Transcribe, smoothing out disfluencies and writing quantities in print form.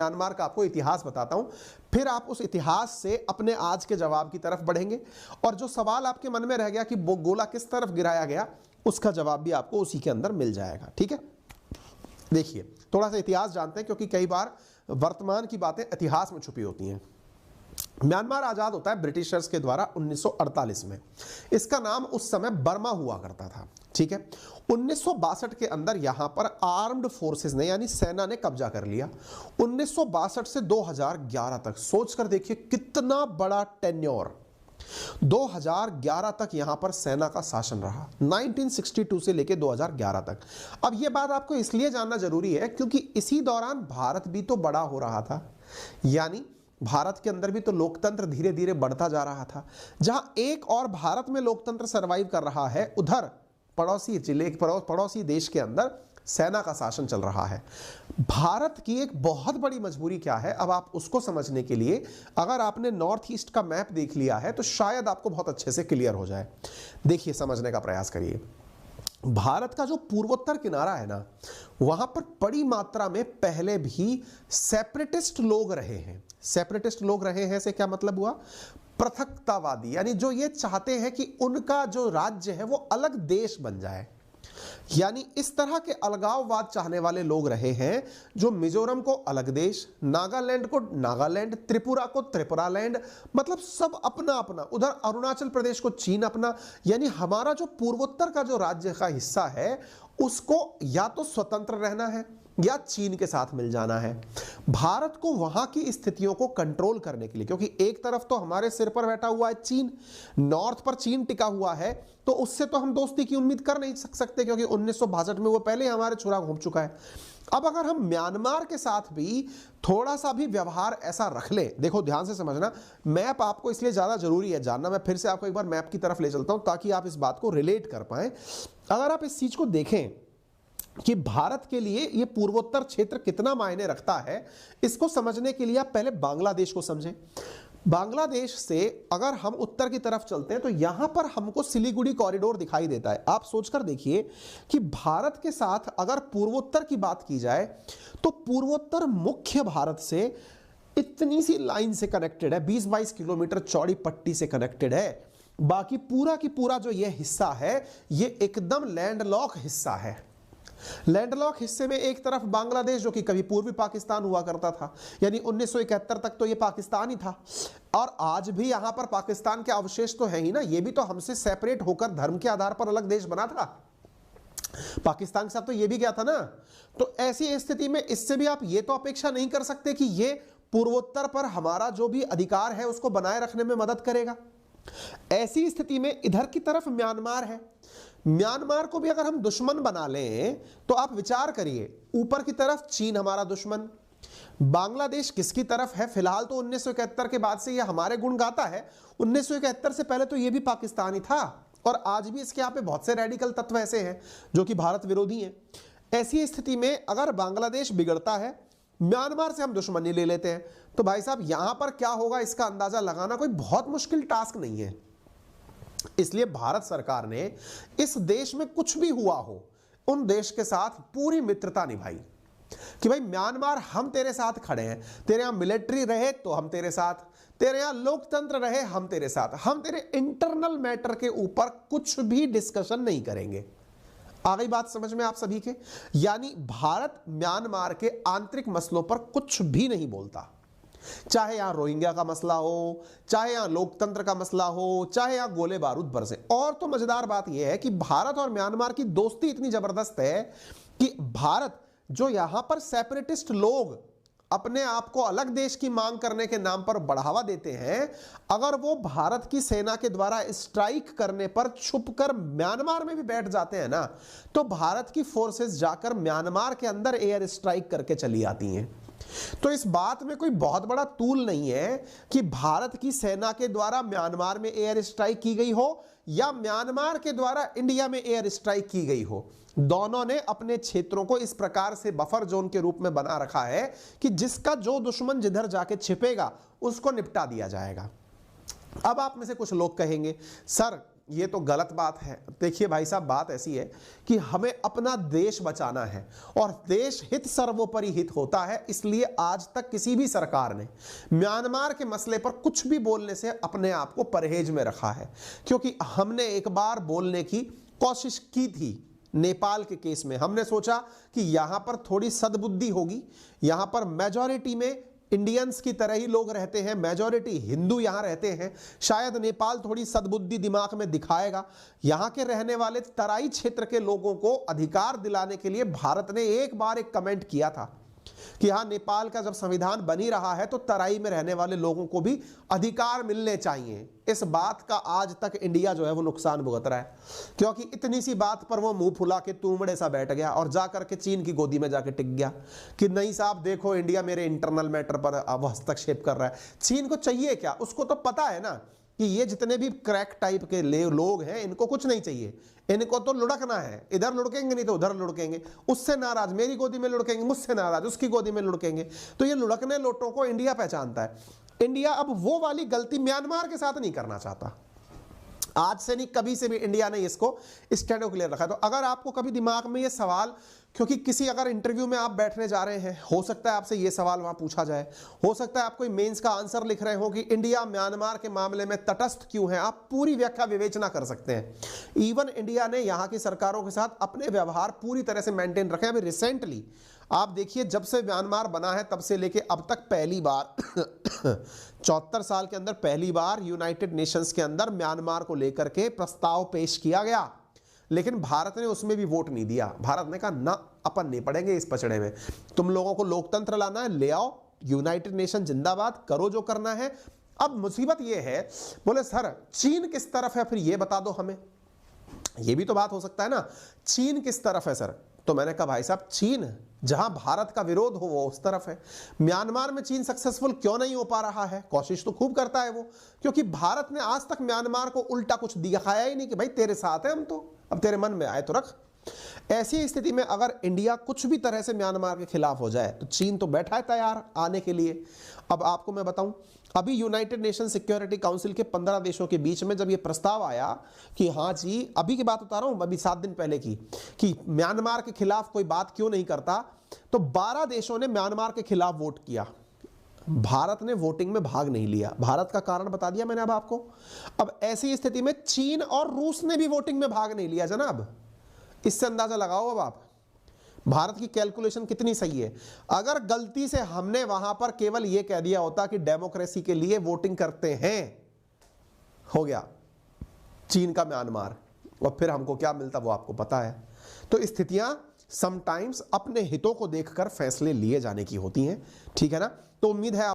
Myanmar का आपको इतिहास बताता हूं, फिर आप उस इतिहास से अपने आज के जवाब की तरफ बढ़ेंगे और जो सवाल आपके मन में रह गया कि गोला किस तरफ गिराया गया, उसका जवाब भी आपको उसी के अंदर मिल जाएगा। ठीक है, देखिए थोड़ा सा इतिहास जानते हैं क्योंकि कई बार वर्तमान की बातें इतिहास में छुपी होती हैं। म्यांमार आजाद होता है ब्रिटिशर्स के द्वारा 1948 में। इसका नाम उस समय बर्मा हुआ करता था। ठीक है, 1962 के अंदर यहां पर आर्म्ड फोर्सेस ने यानी सेना ने कब्जा कर लिया। 1962 से 2011 तक, सोचकर देखिए कितना बड़ा टेन्योर, 2011 तक यहां पर सेना का शासन रहा, 1962 से लेकर 2011 तक। अब यह बात आपको इसलिए जानना जरूरी है क्योंकि इसी दौरान भारत भी तो बड़ा हो रहा था, यानी भारत के अंदर भी तो लोकतंत्र धीरे धीरे बढ़ता जा रहा था। जहां एक और भारत में लोकतंत्र सरवाइव कर रहा है, उधर पड़ोसी जिले पड़ोसी देश के अंदर सेना का शासन चल रहा है। भारत की एक बहुत बड़ी मजबूरी क्या है, अब आप उसको समझने के लिए अगर आपने नॉर्थ ईस्ट का मैप देख लिया है तो शायद आपको बहुत अच्छे से क्लियर हो जाए। देखिए, समझने का प्रयास करिए। भारत का जो पूर्वोत्तर किनारा है ना, वहां पर बड़ी मात्रा में पहले भी सेपरेटिस्ट लोग रहे हैं। सेपरेटिस्ट लोग रहे हैं से क्या मतलब हुआ? पृथकतावादी, यानी जो ये चाहते हैं कि उनका जो राज्य है वो अलग देश बन जाए। यानी इस तरह के अलगाववाद चाहने वाले लोग रहे हैं, जो मिजोरम को अलग देश, नागालैंड को नागालैंड, त्रिपुरा को त्रिपुरालैंड, मतलब सब अपना अपना, उधर अरुणाचल प्रदेश को चीन अपना। यानी हमारा जो पूर्वोत्तर का जो राज्य का हिस्सा है उसको या तो स्वतंत्र रहना है या चीन के साथ मिल जाना है। भारत को वहां की स्थितियों को कंट्रोल करने के लिए, क्योंकि एक तरफ तो हमारे सिर पर बैठा हुआ है चीन, नॉर्थ पर चीन टिका हुआ है, तो उससे तो हम दोस्ती की उम्मीद कर नहीं सकते क्योंकि 1962 में वो पहले ही हमारे छुरा घूम चुका है। अब अगर हम म्यांमार के साथ भी थोड़ा सा भी व्यवहार ऐसा रख ले, देखो ध्यान से समझना, मैप आपको इसलिए ज्यादा जरूरी है जानना। मैं फिर से आपको एक बार मैप की तरफ ले चलता हूं ताकि आप इस बात को रिलेट कर पाए। अगर आप इस चीज को देखें कि भारत के लिए यह पूर्वोत्तर क्षेत्र कितना मायने रखता है, इसको समझने के लिए आप पहले बांग्लादेश को समझें। बांग्लादेश से अगर हम उत्तर की तरफ चलते हैं तो यहां पर हमको सिलीगुड़ी कॉरिडोर दिखाई देता है। आप सोचकर देखिए कि भारत के साथ अगर पूर्वोत्तर की बात की जाए तो पूर्वोत्तर मुख्य भारत से इतनी सी लाइन से कनेक्टेड है, 20-22 किलोमीटर चौड़ी पट्टी से कनेक्टेड है। बाकी पूरा की पूरा जो यह हिस्सा है यह एकदम लैंडलॉक हिस्सा है। लैंडलॉक हिस्से में एक तरफ बांग्लादेश, जो कि कभी पूर्वी पाकिस्तान हुआ करता था, यानी 1971 तक तो ये पाकिस्तान ही था, और आज भी यहां पर पाकिस्तान के अवशेष तो है ही ना, ये भी तो हमसे सेपरेट होकर धर्म के आधार पर अलग देश बना था। पाकिस्तान के साथ तो ये भी गया था ना। तो ऐसी स्थिति में इससे भी आप ये तो अपेक्षा नहीं कर सकते कि ये पूर्वोत्तर पर हमारा जो भी अधिकार है उसको बनाए रखने में मदद करेगा। ऐसी स्थिति में इधर की तरफ म्यांमार है। म्यांमार को भी अगर हम दुश्मन बना लें तो आप विचार करिए, ऊपर की तरफ चीन हमारा दुश्मन, बांग्लादेश किसकी तरफ है? फिलहाल तो 1971 के बाद से ये हमारे गुण गाता है, 1971 से पहले तो ये भी पाकिस्तानी था और आज भी इसके यहाँ पे बहुत से रेडिकल तत्व ऐसे हैं जो कि भारत विरोधी हैं। ऐसी स्थिति में अगर बांग्लादेश बिगड़ता है, म्यांमार से हम दुश्मनी ले लेते हैं, तो भाई साहब यहां पर क्या होगा इसका अंदाजा लगाना कोई बहुत मुश्किल टास्क नहीं है। इसलिए भारत सरकार ने इस देश में कुछ भी हुआ हो, उन देश के साथ पूरी मित्रता निभाई कि भाई म्यांमार हम तेरे साथ खड़े हैं, तेरे यहां मिलिट्री रहे तो हम तेरे साथ, तेरे यहां लोकतंत्र रहे हम तेरे साथ, हम तेरे इंटरनल मैटर के ऊपर कुछ भी डिस्कशन नहीं करेंगे। आ गई बात समझ में आप सभी के? यानी भारत म्यांमार के आंतरिक मसलों पर कुछ भी नहीं बोलता, चाहे यहां रोहिंग्या का मसला हो, चाहे यहां लोकतंत्र का मसला हो, चाहे यहां गोले बारूद बरसे। और तो मजेदार बात यह है कि भारत और म्यांमार की दोस्ती इतनी जबरदस्त है कि भारत जो यहां पर सेपरेटिस्ट लोग अपने आप को अलग देश की मांग करने के नाम पर बढ़ावा देते हैं, अगर वो भारत की सेना के द्वारा स्ट्राइक करने पर छुपकर म्यांमार में भी बैठ जाते हैं ना, तो भारत की फोर्सेस जाकर म्यांमार के अंदर एयर स्ट्राइक करके चली आती हैं। तो इस बात में कोई बहुत बड़ा तूल नहीं है कि भारत की सेना के द्वारा म्यांमार में एयर स्ट्राइक की गई हो या म्यांमार के द्वारा इंडिया में एयर स्ट्राइक की गई हो। दोनों ने अपने क्षेत्रों को इस प्रकार से बफर जोन के रूप में बना रखा है कि जिसका जो दुश्मन जिधर जाके छिपेगा उसको निपटा दिया जाएगा। अब आप में से कुछ लोग कहेंगे, सर ये तो गलत बात है। देखिए भाई साहब, बात ऐसी है कि हमें अपना देश बचाना है और देश हित सर्वोपरि हित होता है, इसलिए आज तक किसी भी सरकार ने म्यांमार के मसले पर कुछ भी बोलने से अपने आप को परहेज में रखा है। क्योंकि हमने एक बार बोलने की कोशिश की थी नेपाल के केस में, हमने सोचा कि यहां पर थोड़ी सद्बुद्धि होगी, यहां पर मेजॉरिटी में इंडियंस की तरह ही लोग रहते हैं, मेजॉरिटी हिंदू यहां रहते हैं, शायद नेपाल थोड़ी सद्बुद्धि दिमाग में दिखाएगा। यहां के रहने वाले तराई क्षेत्र के लोगों को अधिकार दिलाने के लिए भारत ने एक बार एक कमेंट किया था कि हाँ, नेपाल का जब संविधान बन ही रहा है तो तराई में रहने वाले लोगों को भी अधिकार मिलने चाहिए। इस बात का आज तक इंडिया जो है वो नुकसान भुगत रहा है, क्योंकि इतनी सी बात पर वो मुंह फुला के तूमड़े सा बैठ गया और जाकर के चीन की गोदी में जाके टिक गया कि नहीं साहब देखो, इंडिया मेरे इंटरनल मैटर पर अब हस्तक्षेप कर रहा है। चीन को चाहिए क्या? उसको तो पता है ना कि ये जितने भी क्रैक टाइप के लोग हैं, इनको कुछ नहीं चाहिए, इनको तो लुढ़कना है, इधर लुढ़केंगे नहीं तो उधर लुढ़केंगे, उससे नाराज मेरी गोदी में लुढ़केंगे, मुझसे नाराज उसकी गोदी में लुढ़केंगे। तो ये लुढ़कने लोटों को इंडिया पहचानता है। इंडिया अब वो वाली गलती म्यांमार के साथ नहीं करना चाहता, आज से नहीं कभी से भी इंडिया ने इसको स्टैंड क्लियर रखा है। तो अगर आपको कभी दिमाग में ये सवाल, क्योंकि किसी अगर इंटरव्यू में आप बैठने जा रहे हैं, हो सकता है आपसे ये सवाल वहां पूछा जाए, हो सकता है आप कोई मेंस का आंसर लिख रहे हो कि इंडिया म्यांमार के मामले में तटस्थ क्यों है, आप पूरी व्याख्या विवेचना कर सकते हैं। इवन इंडिया ने यहाँ की सरकारों के साथ अपने व्यवहार पूरी तरह से मेंटेन रखे। अभी रिसेंटली आप देखिए, जब से म्यांमार बना है तब से लेके अब तक पहली बार 74 साल के अंदर पहली बार यूनाइटेड नेशंस के अंदर म्यांमार को लेकर के प्रस्ताव पेश किया गया, लेकिन भारत ने उसमें भी वोट नहीं दिया। भारत ने कहा ना, अपन नहीं पड़ेंगे इस पचड़े में, तुम लोगों को लोकतंत्र लाना है ले आओ, यूनाइटेड नेशन जिंदाबाद, करो जो करना है। अब मुसीबत ये है, बोले सर चीन किस तरफ है, फिर ये बता दो हमें, ये भी तो बात हो सकता है ना, चीन किस तरफ है सर? तो मैंने कहा भाई साहब, चीन जहां भारत का विरोध हो वो उस तरफ है। म्यांमार में चीन सक्सेसफुल क्यों नहीं हो पा रहा है? कोशिश तो खूब करता है वो, क्योंकि भारत ने आज तक म्यांमार को उल्टा कुछ दिखाया ही नहीं कि भाई तेरे साथ है हम, तो अब तेरे मन में आए तो रख। ऐसी स्थिति में अगर इंडिया कुछ भी तरह से म्यांमार के खिलाफ हो जाए तो चीन तो बैठा है तैयार आने के लिए। अब आपको मैं बताऊं, अभी यूनाइटेड नेशन सिक्योरिटी काउंसिल के 15 देशों के बीच में जब ये प्रस्ताव आया कि हाँ जी, अभी की बात बता रहा हूं, अभी 7 दिन पहले की, कि म्यांमार के खिलाफ कोई बात क्यों नहीं करता, तो 12 देशों ने म्यांमार के खिलाफ वोट किया। भारत ने वोटिंग में भाग नहीं लिया। भारत का कारण बता दिया मैंने अब आपको। अब ऐसी स्थिति में चीन और रूस ने भी वोटिंग में भाग नहीं लिया जनाब। इससे अंदाजा लगाओ अब आप, भारत की कैलकुलेशन कितनी सही है। अगर गलती से हमने वहां पर केवल यह कह दिया होता कि डेमोक्रेसी के लिए वोटिंग करते हैं, हो गया चीन का म्यांमार, और फिर हमको क्या मिलता वो आपको पता है। तो स्थितियां समटाइम्स अपने हितों को देखकर फैसले लिए जाने की होती हैं, ठीक है ना। तो उम्मीद है